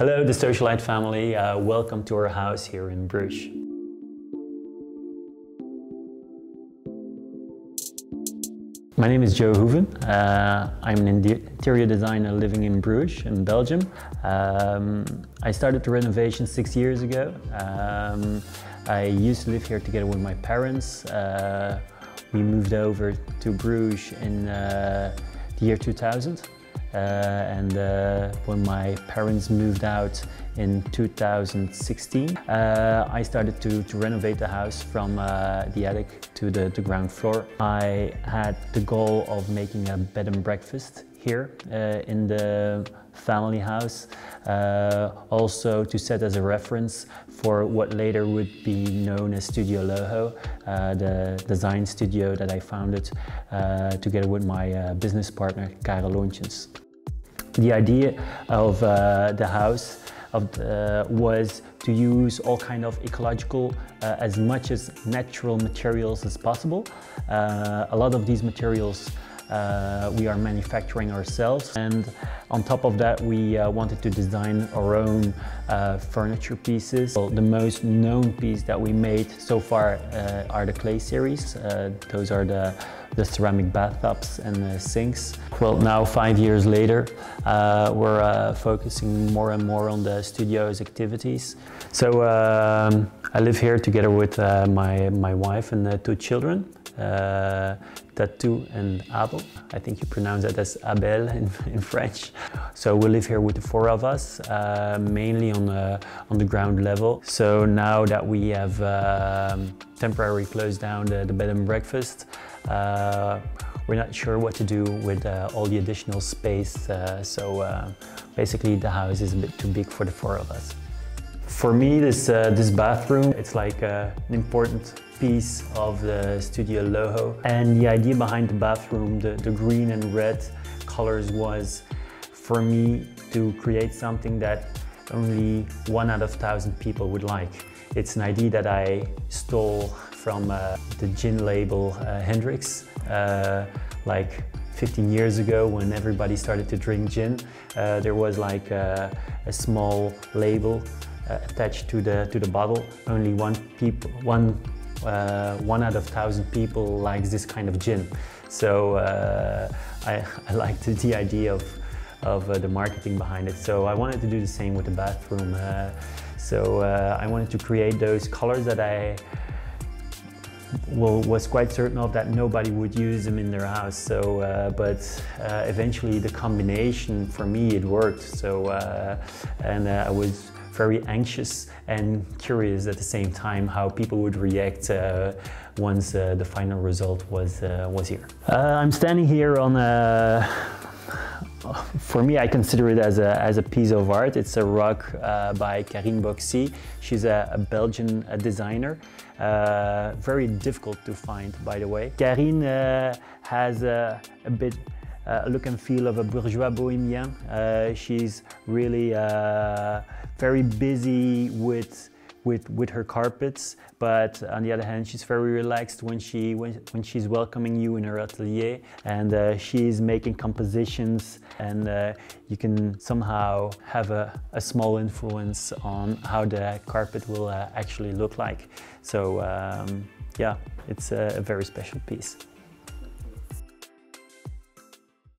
Hello, the Socialite family. Welcome to our house here in Bruges. My name is Hoeven. I'm an interior designer living in Bruges in Belgium. I started the renovation 6 years ago. I used to live here together with my parents. We moved over to Bruges in the year 2000. When my parents moved out in 2016, I started to renovate the house from the attic to the ground floor. I had the goal of making a bed and breakfast here in the family house, also to set as a reference for what later would be known as Studio LoHo, the design studio that I founded together with my business partner Karel Loontjens. The idea of the house was to use all kind of ecological, as much as natural materials as possible. A lot of these materials we are manufacturing ourselves, and on top of that we wanted to design our own furniture pieces. Well, the most known piece that we made so far are the clay series. Those are the ceramic bathtubs and the sinks. Well, now 5 years later, we're focusing more and more on the studio's activities. So I live here together with my wife and 2 children. Tatou and Abel. I think you pronounce that as Abel in French. So we live here with the 4 of us, mainly on the ground level. So now that we have temporarily closed down the bed and breakfast, we're not sure what to do with all the additional space. Basically the house is a bit too big for the 4 of us. For me, this bathroom, it's like an important piece of the Studio LoHo. And the idea behind the bathroom, the green and red colors, was for me to create something that only 1 out of 1,000 people would like. It's an idea that I stole from the gin label XIXE. Like 15 years ago, when everybody started to drink gin, there was like a small label attached to the bottle. Only one out of 1,000 people likes this kind of gin. So I liked the idea of the marketing behind it. So I wanted to do the same with the bathroom. I wanted to create those colors that I was quite certain of that nobody would use them in their house. So, eventually the combination, for me, it worked. So, I was very anxious and curious at the same time how people would react once the final result was here. I'm standing here on for me, I consider it as a piece of art. It's a rug by Karine Boxy. She's a Belgian designer. Very difficult to find, by the way. Karine has a bit look and feel of a bourgeois bohemian. She's really very busy with her carpets, but on the other hand, she's very relaxed when she's welcoming you in her atelier, and she's making compositions, and you can somehow have a small influence on how the carpet will actually look like. So yeah, it's a very special piece.